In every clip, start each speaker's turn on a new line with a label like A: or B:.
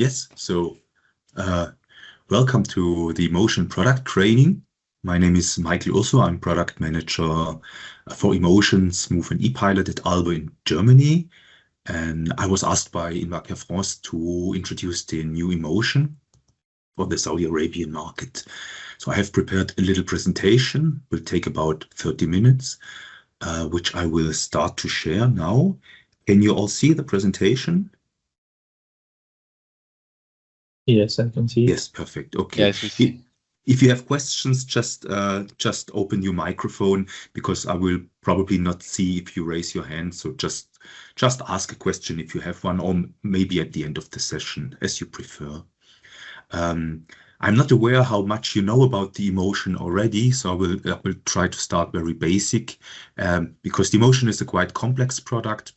A: Yes, so welcome to the Emotion Product Training. My name is Michael Urso. I'm Product Manager for Emotion, Smooth and ePilot at Alber in Germany. And I was asked by Invac Air France to introduce the new Emotion for the Saudi Arabian market. So I have prepared a little presentation, will take about 30 minutes, which I will start to share now. Can you all see the presentation?
B: Yes, I can see.
A: Yes, perfect. Okay.
C: Yes, we see.
A: If you have questions, just open your microphone, because I will probably not see if you raise your hand. So just ask a question if you have one, or maybe at the end of the session, as you prefer. I'm not aware how much you know about the Emotion already, so I will try to start very basic, because the Emotion is a quite complex product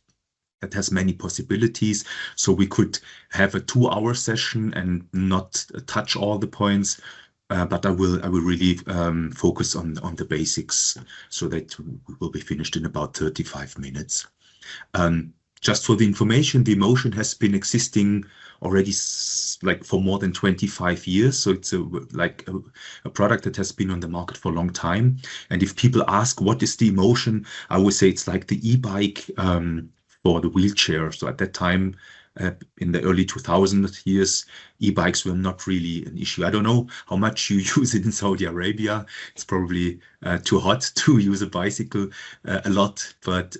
A: that has many possibilities. So we could have a 2-hour session and not touch all the points, but I will really focus on the basics, so that we will be finished in about 35 minutes. Just for the information, the Emotion has been existing already like for more than 25 years. So it's a product that has been on the market for a long time. And if people ask what is the Emotion, I would say it's like the e-bike for the wheelchair. So at that time, in the early 2000 years, e-bikes were not really an issue. I don't know how much you use it in Saudi Arabia. It's probably too hot to use a bicycle a lot, but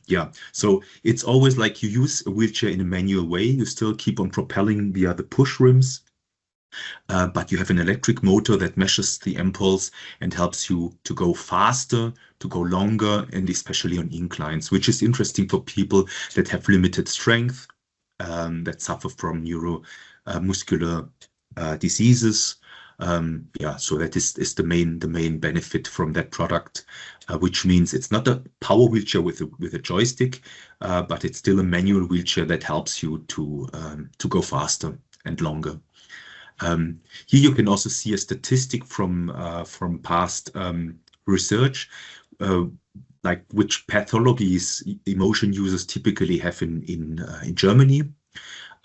A: yeah. So it's always like you use a wheelchair in a manual way. You still keep on propelling via the push rims, but you have an electric motor that measures the impulse and helps you to go faster, to go longer, and especially on inclines, which is interesting for people that have limited strength, that suffer from neuromuscular diseases. Yeah, so that is the main benefit from that product, which means it's not a power wheelchair with a joystick, but it's still a manual wheelchair that helps you to go faster and longer. Here you can also see a statistic from past research, like which pathologies Emotion users typically have in Germany.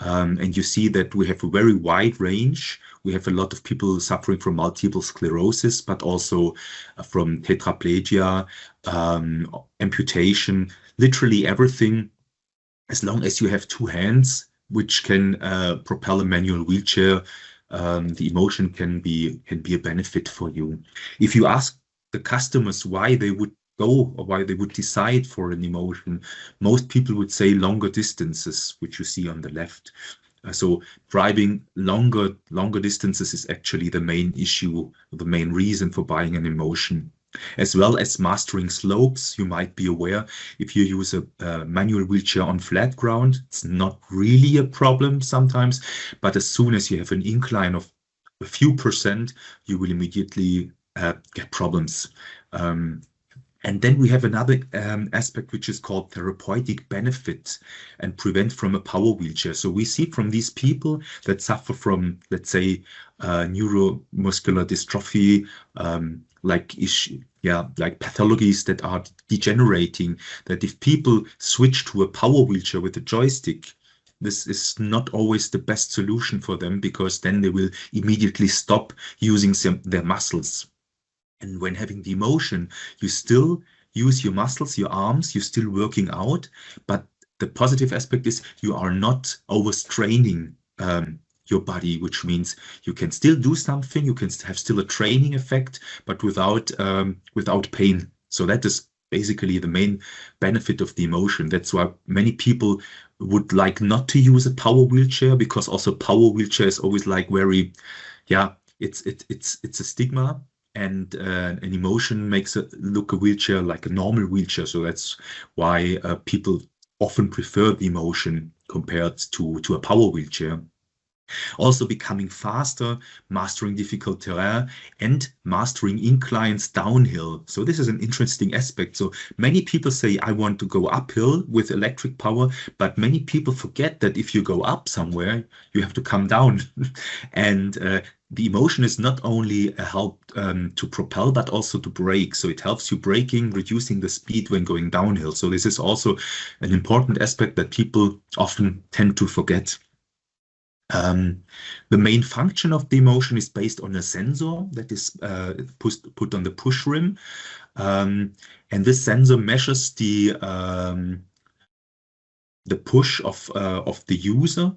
A: And you see that we have a very wide range. We have a lot of people suffering from multiple sclerosis, but also from tetraplegia, amputation, literally everything. As long as you have 2 hands, which can propel a manual wheelchair, the Emotion can be a benefit for you. If you ask the customers why they would go or why they would decide for an Emotion, most people would say longer distances, which you see on the left. So driving longer distances is actually the main issue, the main reason for buying an Emotion. As well as mastering slopes. You might be aware, if you use a manual wheelchair on flat ground, it's not really a problem sometimes, but as soon as you have an incline of a few percent, you will immediately get problems. And then we have another aspect, which is called therapeutic benefit and prevent from a power wheelchair. So we see from these people that suffer from, let's say, neuromuscular dystrophy, like pathologies that are degenerating, that if people switch to a power wheelchair with a joystick, this is not always the best solution for them, because then they will immediately stop using their muscles. And when having the Emotion, you still use your muscles, your arms, you're still working out, but the positive aspect is you are not overstraining your body, which means you can still do something, you can have still a training effect, but without pain. So that is basically the main benefit of the Emotion. That's why many people would like not to use a power wheelchair, because also power wheelchair is always like very, yeah, it's a stigma. And an Emotion makes a wheelchair like a normal wheelchair. So that's why people often prefer the Emotion compared to a power wheelchair. Also becoming faster, mastering difficult terrain, and mastering inclines downhill. So this is an interesting aspect. So many people say, I want to go uphill with electric power, but many people forget that if you go up somewhere, you have to come down. And the Emotion is not only a help to propel, but also to brake. So it helps you braking, reducing the speed when going downhill. So this is also an important aspect that people often tend to forget. The main function of the emotion is based on a sensor that is put on the push rim. And this sensor measures the push of the user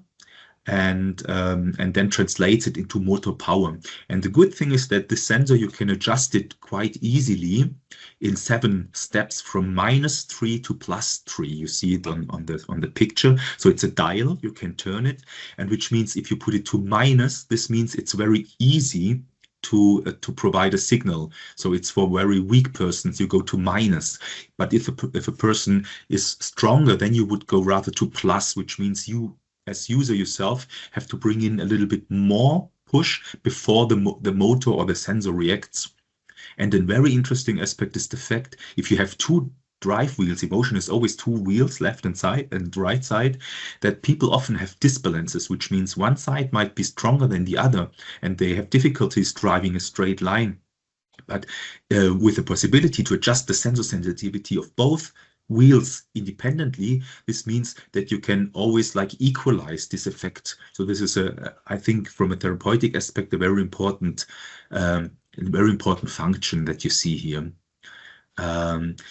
A: and then translates it into motor power. And the good thing is that the sensor, you can adjust it quite easily in 7 steps from -3 to +3. You see it on the picture. So it's a dial, you can turn it, and which means if you put it to minus, this means it's very easy to provide a signal. So it's for very weak persons, you go to minus. But if a person is stronger, then you would go rather to plus, which means you as user yourself have to bring in a little bit more push before the motor or the sensor reacts. And a very interesting aspect is the fact if you have 2 drive wheels, emotion is always 2 wheels, left and side and right side, that people often have disbalances, which means one side might be stronger than the other and they have difficulties driving a straight line. But with the possibility to adjust the sensor sensitivity of both wheels independently, this means that you can always like equalize this effect. So this is I think from a therapeutic aspect, a very important function that you see here.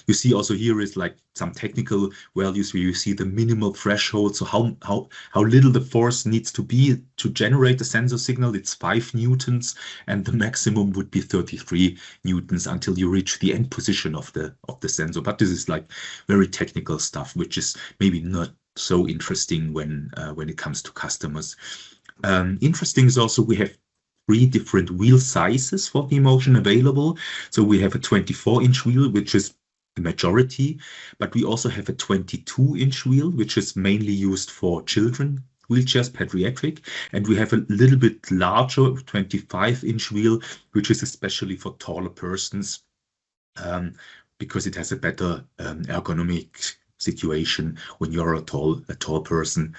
A: You see also here is like some technical values where you see the minimal threshold. So how little the force needs to be to generate the sensor signal. It's 5 newtons, and the maximum would be 33 newtons until you reach the end position of the sensor. But this is like very technical stuff, which is maybe not so interesting when it comes to customers. Interesting is also we have 3 different wheel sizes for the emotion available. So we have a 24-inch wheel, which is the majority, but we also have a 22-inch wheel, which is mainly used for children wheelchairs, pediatric, and we have a little bit larger 25-inch wheel, which is especially for taller persons, because it has a better ergonomic situation when you're a tall person.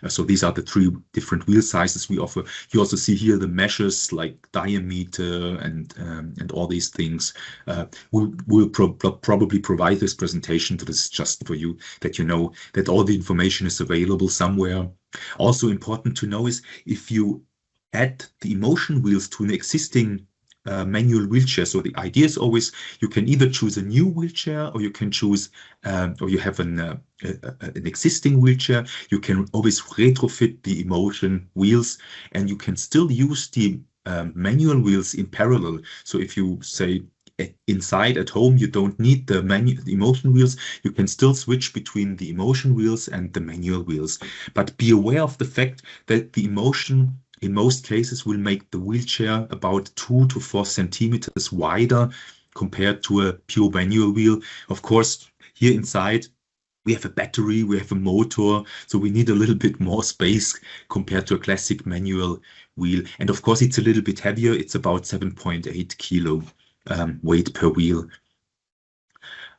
A: So these are the 3 different wheel sizes we offer. You also see here the measures like diameter and all these things. We'll probably provide this presentation to this just for you, that you know that all the information is available somewhere. Also important to know is if you add the emotion wheels to an existing manual wheelchair. So the idea is always you can either choose a new wheelchair or you can choose or you have an existing wheelchair. You can always retrofit the emotion wheels and you can still use the manual wheels in parallel. So if you say inside at home you don't need the emotion wheels, you can still switch between the emotion wheels and the manual wheels. But be aware of the fact that the emotion in most cases will make the wheelchair about 2 to 4 centimeters wider compared to a pure manual wheel. Of course, here inside we have a battery, we have a motor, so we need a little bit more space compared to a classic manual wheel. And of course, it's a little bit heavier. It's about 7.8 kilo weight per wheel.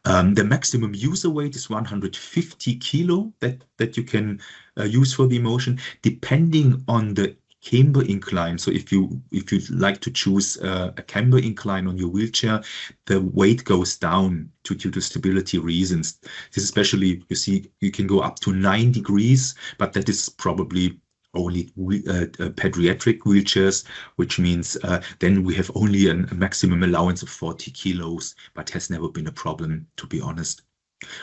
A: The maximum user weight is 150 kilo that you can use for the emotion, depending on the camber incline. So if you like to choose a camber incline on your wheelchair, the weight goes down due to stability reasons. This especially, you see, you can go up to 9 degrees, but that is probably only pediatric wheelchairs, which means then we have only a maximum allowance of 40 kilos, but has never been a problem, to be honest.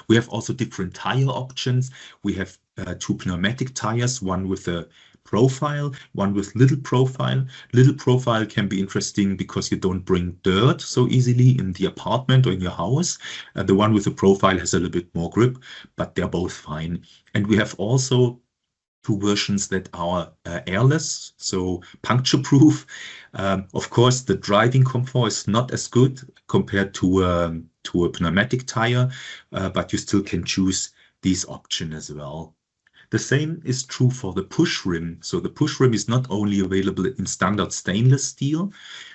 A: We have also different tire options. We have 2 pneumatic tires, one with a profile, one with little profile. Little profile can be interesting because you don't bring dirt so easily in the apartment or in your house. The one with the profile has a little bit more grip, but they're both fine. And we have also 2 versions that are airless, so puncture proof. Of course, the driving comfort is not as good compared to a pneumatic tire, but you still can choose these options as well. The same is true for the push rim. So the push rim is not only available in standard stainless steel,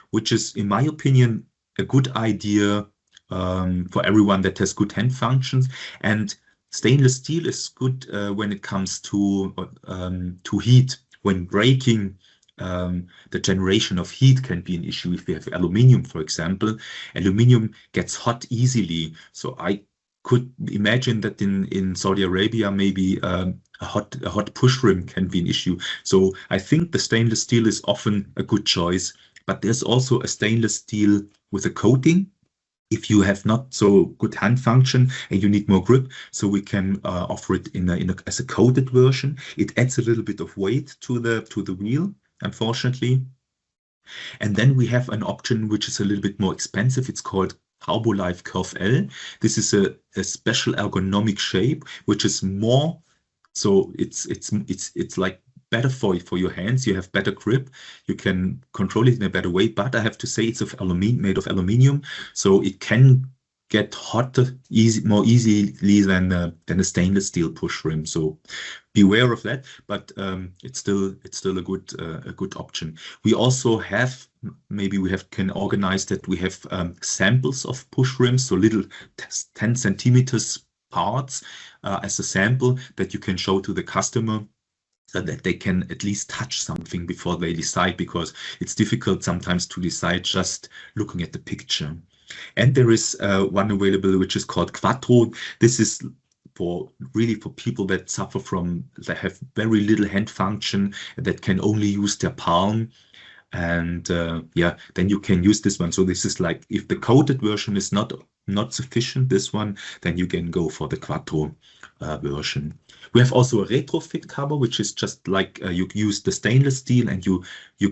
A: which is, in my opinion, a good idea for everyone that has good hand functions. And stainless steel is good when it comes to heat. When braking, the generation of heat can be an issue. If you have aluminium, for example, aluminium gets hot easily. So I could imagine that in Saudi Arabia, maybe a hot push rim can be an issue. So I think the stainless steel is often a good choice, but there's also a stainless steel with a coating if you have not so good hand function and you need more grip. So we can offer it as a coated version. It adds a little bit of weight to the wheel, unfortunately. And then we have an option which is a little bit more expensive. It's called Life Curve L. This is a special ergonomic shape, which is more, so it's like better for your hands. You have better grip. You can control it in a better way. But I have to say it's made of aluminium, so it can get hot more easily than a stainless steel push rim. So beware of that. But it's still a good option. We also have, maybe can organize that we have samples of push rims, so little 10 centimeters parts as a sample that you can show to the customer, so that they can at least touch something before they decide, because it's difficult sometimes to decide just looking at the picture. And there is one available which is called Quattro. This is for people that that have very little hand function, that can only use their palm. And yeah, then you can use this one. So this is like, if the coated version is not sufficient, this one, then you can go for the Quattro version. We have also a retrofit cover, which is just like you use the stainless steel and you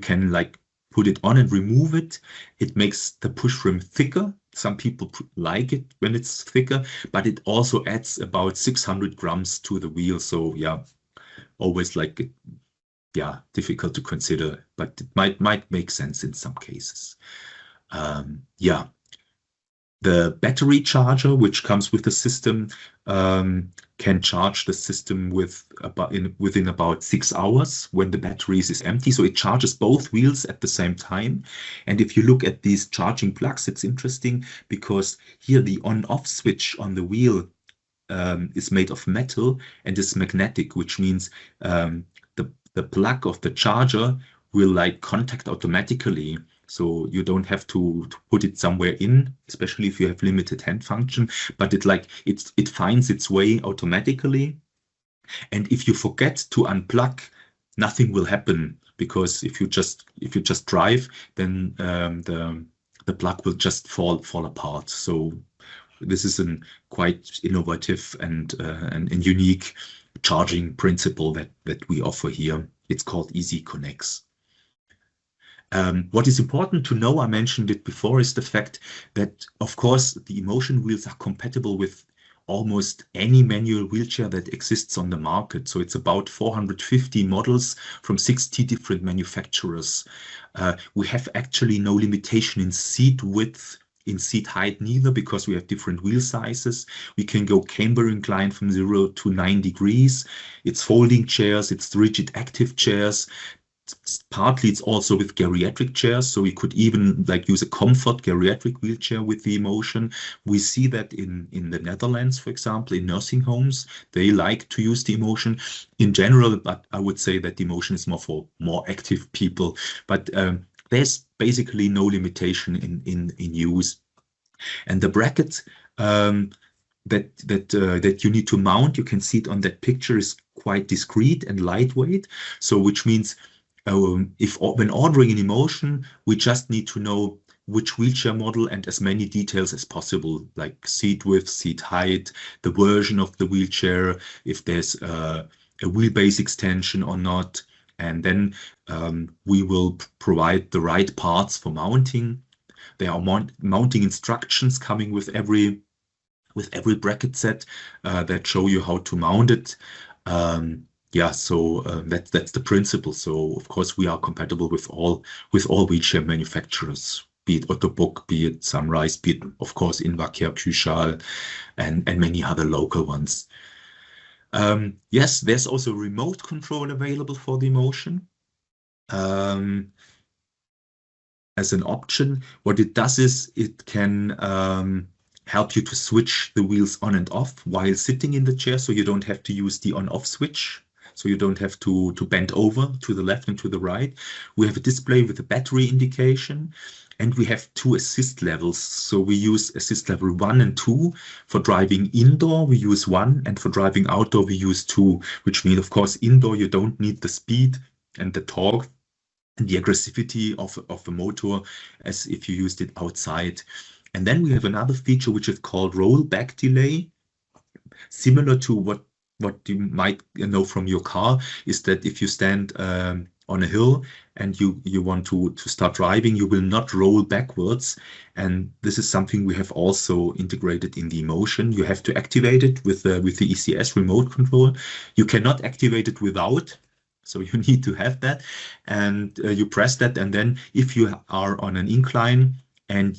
A: can like put it on and remove it. It makes the push rim thicker. Some people like it when it's thicker, but it also adds about 600 grams to the wheel. So yeah, always like, yeah, difficult to consider, but it might make sense in some cases. Yeah. The battery charger, which comes with the system, can charge the system within about 6 hours when the battery is empty. So it charges both wheels at the same time. And if you look at these charging plugs, it's interesting because here the on-off switch on the wheel is made of metal and is magnetic, which means the plug of the charger will like contact automatically. So you don't have to put it somewhere in, especially if you have limited hand function, but it finds its way automatically. And if you forget to unplug, nothing will happen, because if you just drive, then the plug will just fall apart. So this is a quite innovative and unique charging principle that we offer here. It's called Easy Connects. What is important to know, I mentioned it before, is the fact that, of course, the emotion wheels are compatible with almost any manual wheelchair that exists on the market. So it's about 450 models from 60 different manufacturers. We have actually no limitation in seat width, in seat height neither, because we have different wheel sizes. We can go camber incline from 0 to 9 degrees. It's folding chairs, it's rigid active chairs. Partly it's also with geriatric chairs, so we could even like use a comfort geriatric wheelchair with the emotion. We see that in the Netherlands, for example, in nursing homes, they like to use the emotion in general, but I would say that the emotion is more for more active people. But there's basically no limitation in use. And the bracket that you need to mount, you can see it on that picture, is quite discreet and lightweight. So which means when ordering an emotion, we just need to know which wheelchair model and as many details as possible, like seat width, seat height, the version of the wheelchair, if there's a wheelbase extension or not. And then we will provide the right parts for mounting. There are mounting instructions coming with every bracket set that show you how to mount it. Yeah, so that's the principle. So of course we are compatible with all wheelchair manufacturers, be it Ottobock, be it Sunrise, be it of course Invacare, Kyschal, and many other local ones. Yes, there's also remote control available for the emotion. As an option, what it does is it can help you to switch the wheels on and off while sitting in the chair, so you don't have to use the on-off switch. so you don't have to bend over to the left and to the right. We have a display with a battery indication, and we have two assist levels. So we use assist level 1 and 2. For driving indoor, we use 1, and for driving outdoor, we use 2, which means, of course, indoor, you don't need the speed and the torque and the aggressivity of the motor as if you used it outside. And then we have another feature which is called rollback delay, similar to what you might know from your car, is that if you stand on a hill and you want to start driving, you will not roll backwards. And this is something we have also integrated in the Emotion. You have to activate it with the ECS remote control. You cannot activate it without. So you need to have that, and you press that, and then if you are on an incline and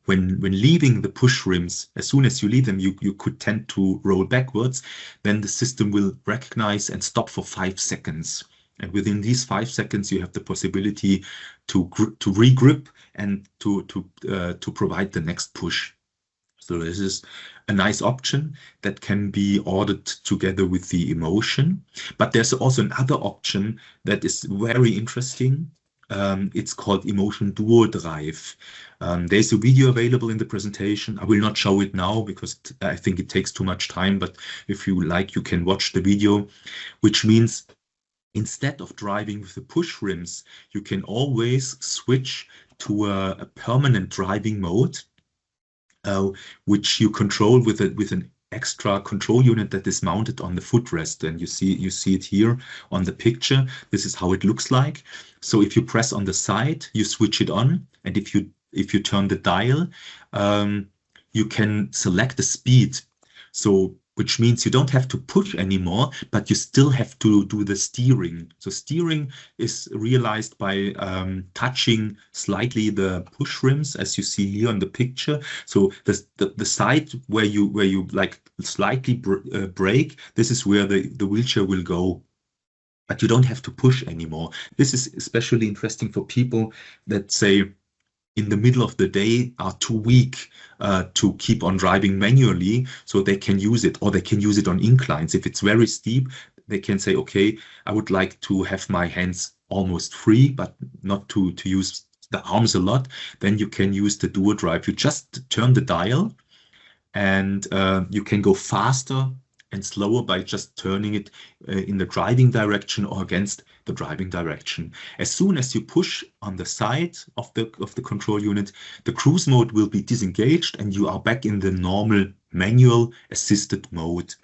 A: when leaving the push rims, as soon as you leave them, you could tend to roll backwards, then the system will recognize and stop for 5 seconds. And within these 5 seconds, you have the possibility to regrip and to provide the next push. So this is a nice option that can be ordered together with the Emotion. But there's also another option that is very interesting. It's called Emotion Duo Drive. There's a video available in the presentation. I will not show it now because I think it takes too much time, but if you like, you can watch the video, which means instead of driving with the push rims, you can always switch to a permanent driving mode, which you control with an extra control unit that is mounted on the footrest. And you see it here on the picture. This is how it looks like. So if you press on the side, you switch it on, and if you turn the dial, you can select the speed. So which means you don't have to push anymore, but you still have to do the steering. So steering is realized by touching slightly the push rims, as you see here on the picture. So the side where you like slightly brake, this is where the wheelchair will go. But you don't have to push anymore. This is especially interesting for people that say, in the middle of the day are too weak to keep on driving manually, so they can use it, or they can use it on inclines. If it's very steep, they can say, okay, I would like to have my hands almost free, but not to use the arms a lot. Then you can use the dual drive. You just turn the dial, and you can go faster and slower by just turning it in the driving direction or against the driving direction. As soon as you push on the side of the control unit, the cruise mode will be disengaged and you are back in the normal manual assisted mode.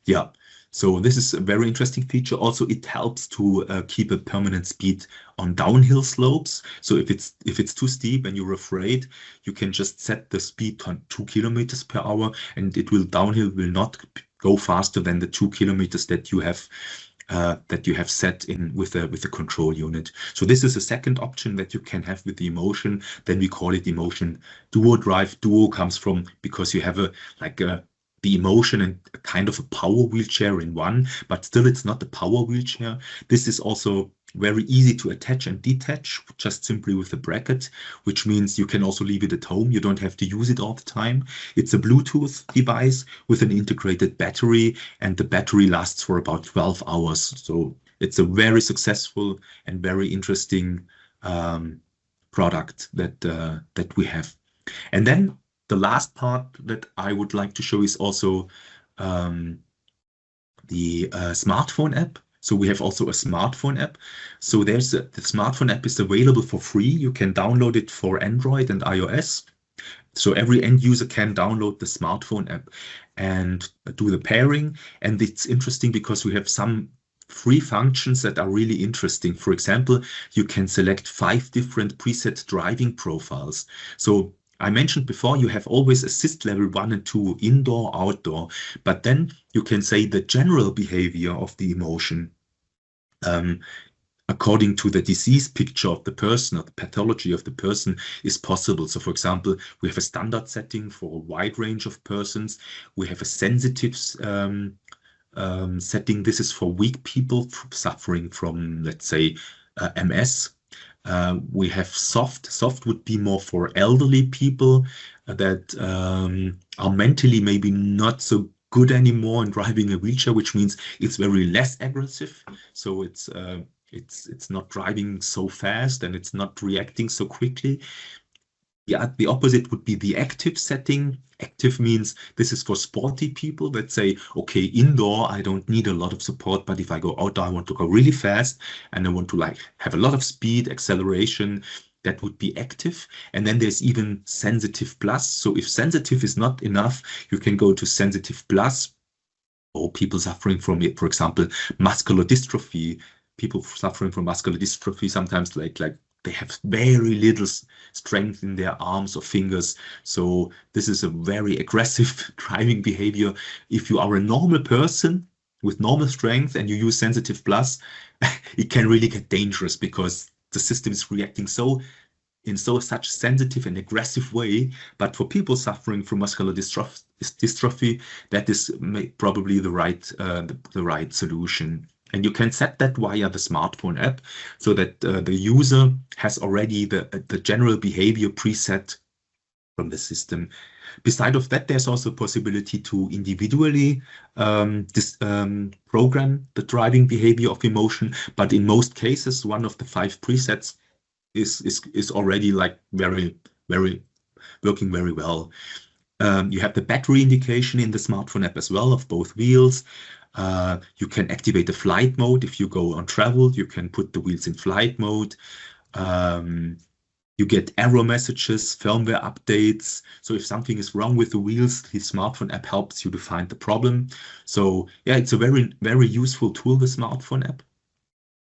A: Yeah, so this is a very interesting feature. Also, it helps to keep a permanent speed on downhill slopes. So if it's too steep and you're afraid, you can just set the speed to 2 kilometers per hour, and downhill will not go faster than the 2 kilometers that you have set in with the control unit. So this is a second option that you can have with the Emotion. Then we call it Emotion Duo Drive. Duo comes from because you have the Emotion and a kind of a power wheelchair in one, but still it's not a power wheelchair. This is also very easy to attach and detach just simply with a bracket, which means you can also leave it at home. You don't have to use it all the time. It's a Bluetooth device with an integrated battery, and the battery lasts for about 12 hours. So it's a very successful and very interesting product that we have. And then the last part that I would like to show is also the smartphone app. So we have also a smartphone app. So the smartphone app is available for free. You can download it for Android and iOS. So every end user can download the smartphone app and do the pairing. And it's interesting because we have some free functions that are really interesting. For example, you can select 5 different preset driving profiles. So I mentioned before, you have always assist level 1 and 2, indoor, outdoor, but then you can say the general behavior of the Emotion according to the disease picture of the person or the pathology of the person is possible. So for example, we have a standard setting for a wide range of persons. We have a sensitive setting. This is for weak people suffering from, let's say, MS. We have soft. Soft would be more for elderly people that are mentally maybe not so good anymore in driving a wheelchair, which means it's very less aggressive. So it's not driving so fast and it's not reacting so quickly. Yeah, the opposite would be the active setting. Active means this is for sporty people that say, okay, indoor, I don't need a lot of support, but if I go outdoor, I want to go really fast and I want to like have a lot of speed, acceleration. That would be active. And then there's even sensitive plus. So if sensitive is not enough, you can go to sensitive plus, or people suffering from it, for example, muscular dystrophy. People suffering from muscular dystrophy sometimes like they have very little strength in their arms or fingers. So this is a very aggressive driving behavior. If you are a normal person with normal strength and you use sensitive plus, it can really get dangerous because the system is reacting in such sensitive and aggressive way. But for people suffering from muscular dystrophy, that is probably the right solution. And you can set that via the smartphone app so that the user has already the general behavior preset from the system. Beside of that, there's also a possibility to individually program the driving behavior of emotion. But in most cases, one of the 5 presets is already like very working very well. You have the battery indication in the smartphone app as well of both wheels. You can activate the flight mode. If you go on travel, you can put the wheels in flight mode. You get error messages, firmware updates. So if something is wrong with the wheels, the smartphone app helps you to find the problem. So yeah, it's a very useful tool, the smartphone app.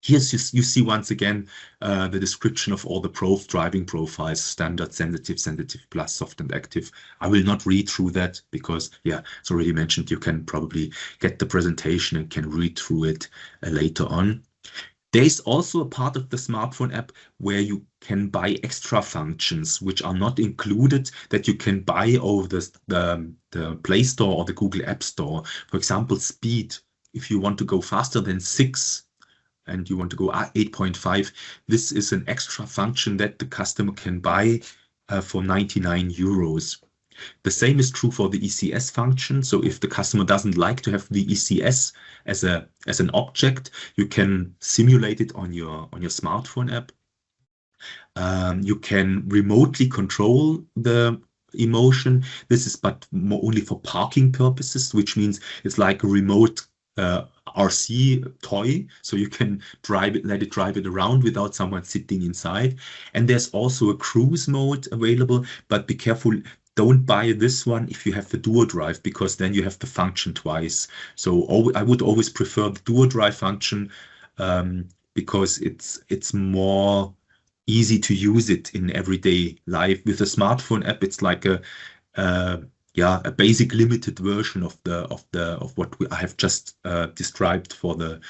A: Here you see once again the description of all the driving profiles, standard, sensitive plus, soft and active. I will not read through that because, yeah, it's already mentioned. You can probably get the presentation and can read through it later on. There's also a part of the smartphone app where you can buy extra functions which are not included, that you can buy over the Play Store or the Google App Store. For example, speed. If you want to go faster than 6, and you want to go 8.5, this is an extra function that the customer can buy for 99 euros. The same is true for the ECS function. So if the customer doesn't like to have the ECS as an object, you can simulate it on your smartphone app. You can remotely control the emotion. This is but only for parking purposes, which means it's like a remote RC toy, so you can let it drive it around without someone sitting inside. And there's also a cruise mode available, but be careful, don't buy this one if you have the dual drive, because then you have the function twice. So I would always prefer the dual drive function because it's more easy to use it in everyday life. With a smartphone app, it's like a basic limited version of what I have just described for the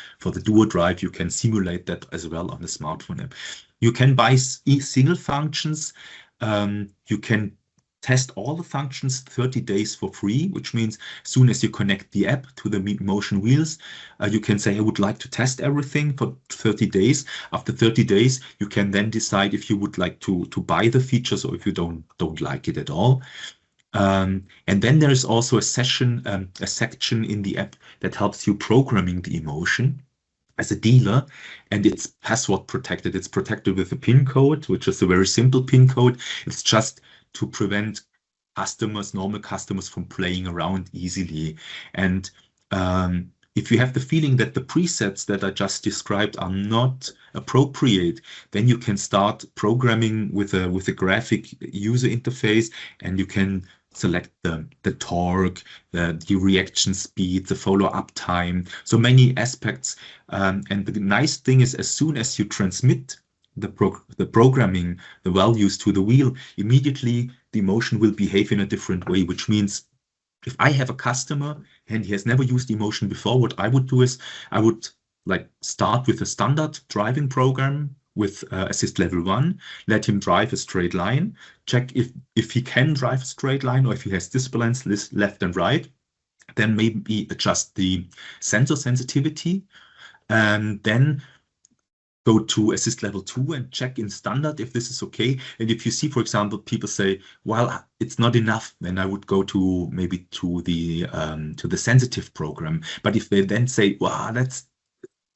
A: dual drive. You can simulate that as well on the smartphone app. You can buy single functions. You can test all the functions 30 days for free, which means as soon as you connect the app to the motion wheels, you can say, I would like to test everything for 30 days. After 30 days, you can then decide if you would like to buy the features or if you don't like it at all. And then there is also a section in the app that helps you programming the emotion as a dealer, and it's password protected. It's protected with a PIN code, which is a very simple PIN code. It's just to prevent normal customers from playing around easily. And if you have the feeling that the presets that I just described are not appropriate, then you can start programming with a graphic user interface, and you can select the torque, the reaction speed, the follow-up time, so many aspects. And the nice thing is, as soon as you transmit the programming, the values to the wheel, immediately the emotion will behave in a different way, which means if I have a customer and he has never used emotion before, what I would do is I would like start with a standard driving program with assist level 1, let him drive a straight line, check if he can drive a straight line or if he has disbalance left and right, then maybe adjust the sensor sensitivity, and then go to assist level 2 and check in standard if this is okay. And if you see, for example, people say, well, it's not enough, then I would go to maybe to the sensitive program. But if they then say, wow, that's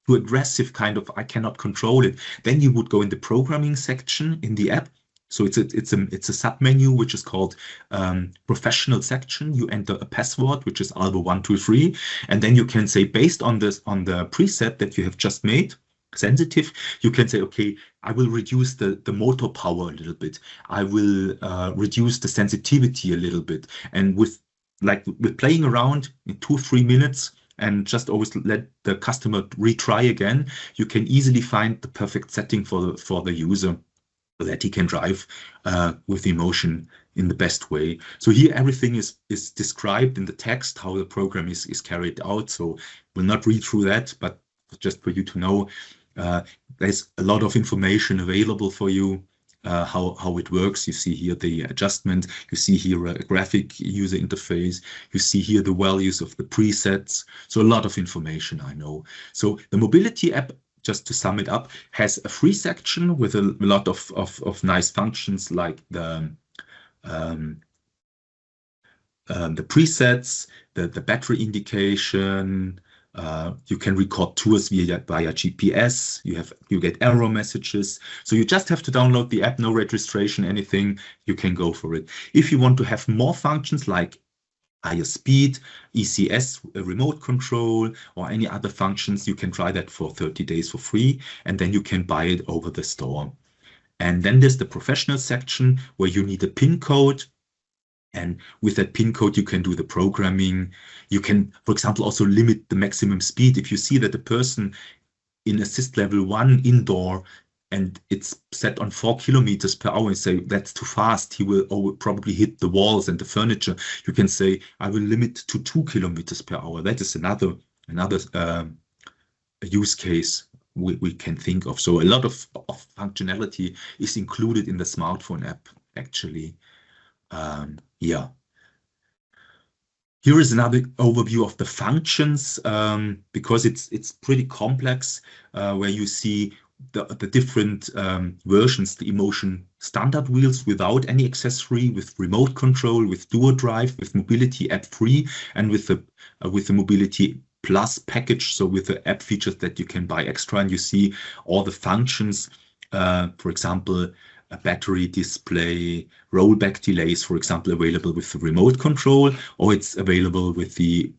A: too aggressive, kind of, I cannot control it, then you would go in the programming section in the app. So it's a sub menu which is called professional section. You enter a password which is Alber123, and then you can say, based on the preset that you have just made, sensitive, you can say, okay, I will reduce the motor power a little bit. I will reduce the sensitivity a little bit. And with playing around in 2 or 3 minutes and just always let the customer retry again, you can easily find the perfect setting for the user so that he can drive with emotion in the best way. So here everything is described in the text, how the program is carried out. So we'll not read through that, but just for you to know, there's a lot of information available for you, how it works. You see here the adjustment, you see here a graphic user interface, you see here the values of the presets. So a lot of information, I know. So the mobility app, just to sum it up, has a free section with a lot of nice functions like the presets, the battery indication. You can record tours via GPS. You get error messages. So you just have to download the app, no registration, anything. You can go for it. If you want to have more functions like higher speed, ECS, remote control, or any other functions, you can try that for 30 days for free, and then you can buy it over the store. And then there's the professional section where you need a PIN code. And with that PIN code, you can do the programming. You can, for example, also limit the maximum speed. If you see that the person in assist level 1 indoor and it's set on 4 kilometers per hour, and say that's too fast, he will probably hit the walls and the furniture. You can say, I will limit to 2 kilometers per hour. That is another use case we can think of. So a lot of functionality is included in the smartphone app, actually. Yeah. Here is another overview of the functions, because it's pretty complex, where you see the different versions, the emotion standard wheels without any accessory, with remote control, with dual drive, with mobility app free, and with the mobility plus package, so with the app features that you can buy extra, and you see all the functions, for example, a battery display, rollback delays, for example, available with the remote control, or it's available with the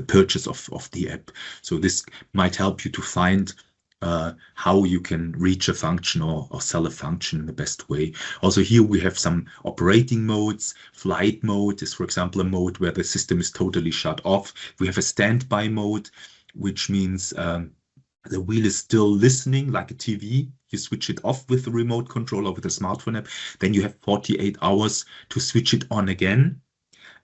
A: purchase of the app. So this might help you to find how you can reach a function or sell a function in the best way. Also here we have some operating modes. Flight mode is, for example, a mode where the system is totally shut off. We have a standby mode, which means the wheel is still listening like a TV. You switch it off with the remote control or with the smartphone app. Then you have 48 hours to switch it on again.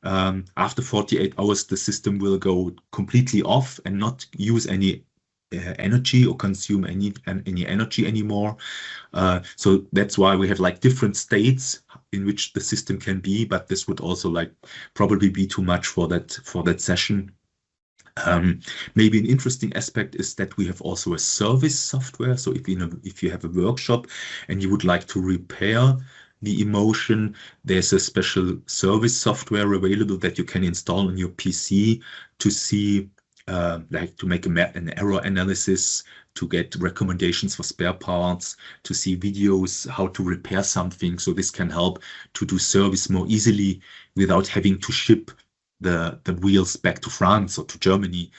A: After 48 hours, the system will go completely off and not use any energy or consume any energy anymore. So that's why we have like different states in which the system can be, but this would also like probably be too much for that session. Maybe an interesting aspect is that we have also a service software. So if you have a workshop and you would like to repair the emotion, there's a special service software available that you can install on your PC to see, like to make an error analysis, to get recommendations for spare parts, to see videos how to repair something. So this can help to do service more easily without having to ship the wheels back to France or to Germany.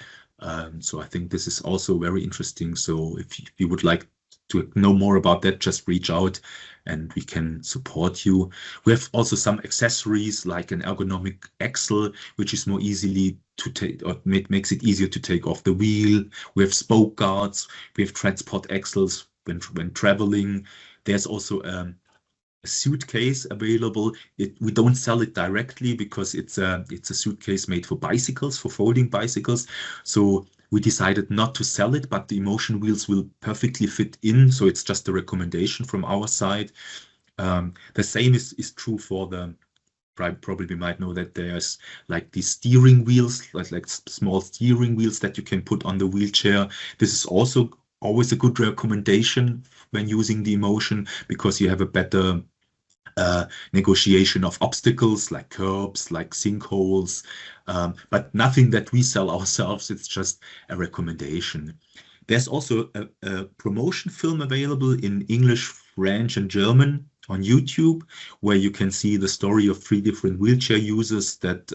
A: So I think this is also very interesting. So if you would like to know more about that, just reach out and we can support you. We have also some accessories like an ergonomic axle, which is more easily to take, or makes it easier to take off the wheel. We have spoke guards. We have transport axles when traveling. There's also a suitcase available. We don't sell it directly because it's a suitcase made for bicycles, for folding bicycles. So we decided not to sell it, but the emotion wheels will perfectly fit in. So it's just a recommendation from our side. The same is true for the, probably might know that there's like these steering wheels, like small steering wheels that you can put on the wheelchair. This is also always a good recommendation when using the emotion, because you have a better negotiation of obstacles like curbs, like sinkholes, but nothing that we sell ourselves. It's just a recommendation. There's also a promotion film available in English, French, and German on YouTube, where you can see the story of 3 different wheelchair users that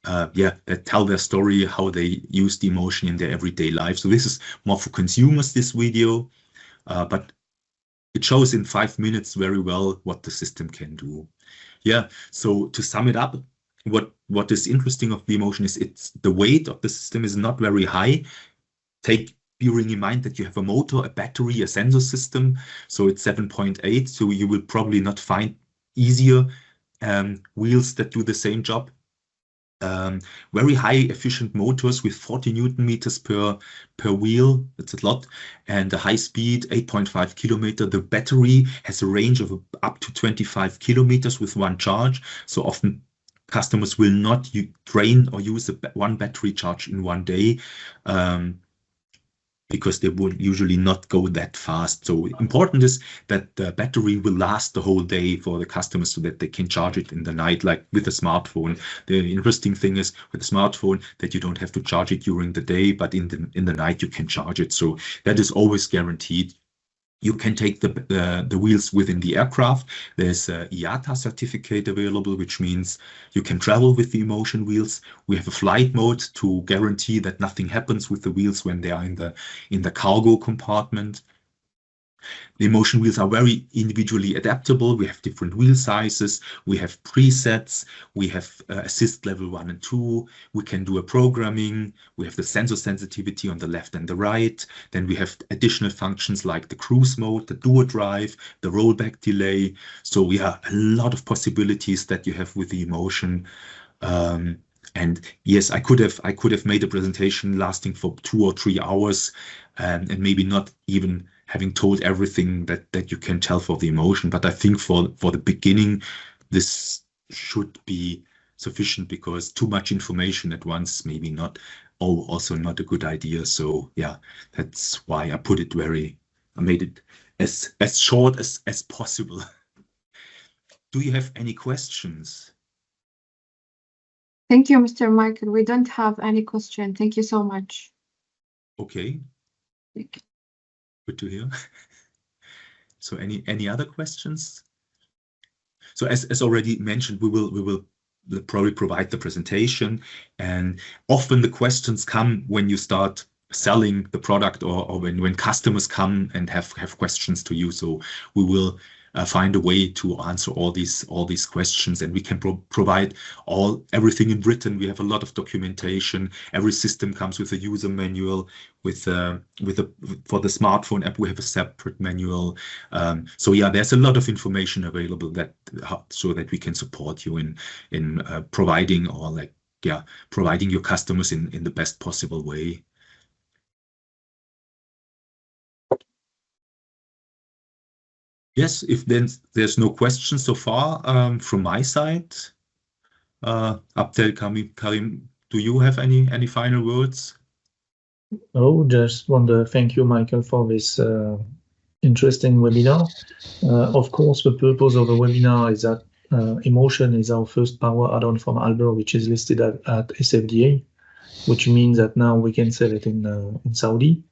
A: that tell their story, how they use the emotion in their everyday life. So this is more for consumers, this video, but it shows in 5 minutes very well what the system can do. Yeah, so to sum it up, what is interesting of the emotion is the weight of the system is not very high. Bearing in mind that you have a motor, a battery, a sensor system, so it's 7.8, so you will probably not find easier wheels that do the same job. Very high efficient motors with 40 Newton meters per wheel. That's a lot. And a high speed, 8.5 kilometer. The battery has a range of up to 25 kilometers with one charge. So often customers will not drain or use one battery charge in one day, because they would usually not go that fast. So important is that the battery will last the whole day for the customers, so that they can charge it in the night, like with a smartphone. The interesting thing is with a smartphone that you don't have to charge it during the day, but in the night you can charge it. So that is always guaranteed. You can take the wheels within the aircraft. There's a IATA certificate available, which means you can travel with the emotion wheels. We have a flight mode to guarantee that nothing happens with the wheels when they are in the cargo compartment. The emotion wheels are very individually adaptable. We have different wheel sizes. We have presets. We have assist level 1 and 2. We can do a programming. We have the sensor sensitivity on the left and the right. Then we have additional functions like the cruise mode, the dual drive, the rollback delay. So we have a lot of possibilities that you have with the emotion. And yes, I could have made a presentation lasting for 2 or 3 hours, and maybe not even having told everything that you can tell for the emotion. But I think for the beginning, this should be sufficient, because too much information at once maybe not, also not a good idea. So yeah, that's why I made it as short as possible. Do you have any questions?
C: Thank you, Mr. Michael. We don't have any question. Thank you so much.
A: Okay.
C: Thank you.
A: Good to hear. So any other questions? So as already mentioned, we will probably provide the presentation, and often the questions come when you start selling the product, or when customers come and have questions to you. So we will find a way to answer all these questions, and we can provide everything in written. We have a lot of documentation. Every system comes with a user manual. For the smartphone app, we have a separate manual. So yeah, there's a lot of information available so that we can support you in providing providing your customers in the best possible way. Yes, if there's no questions so far from my side. Abdel Karim, do you have any final words?
B: Oh, just want to thank you, Michael, for this interesting webinar. Of course, the purpose of the webinar is that emotion is our first power add-on from Alber, which is listed at SFDA, which means that now we can sell it in Saudi.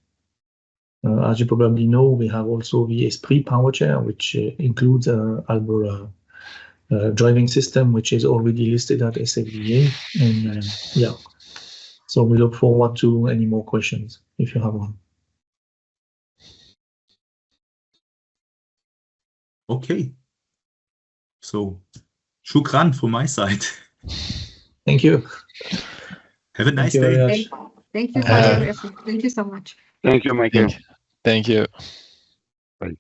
B: As you probably know, we have also the Esprit power chair, which includes Alber driving system, which is already listed at SFDA. And yeah, so we look forward to any more questions if you have one.
A: Okay. So, shukran from my side.
B: Thank you.
A: Have a nice day.
C: Thank you for your effort. Thank you so much.
D: Thank you, Michael.
E: Thank you.
D: Bye.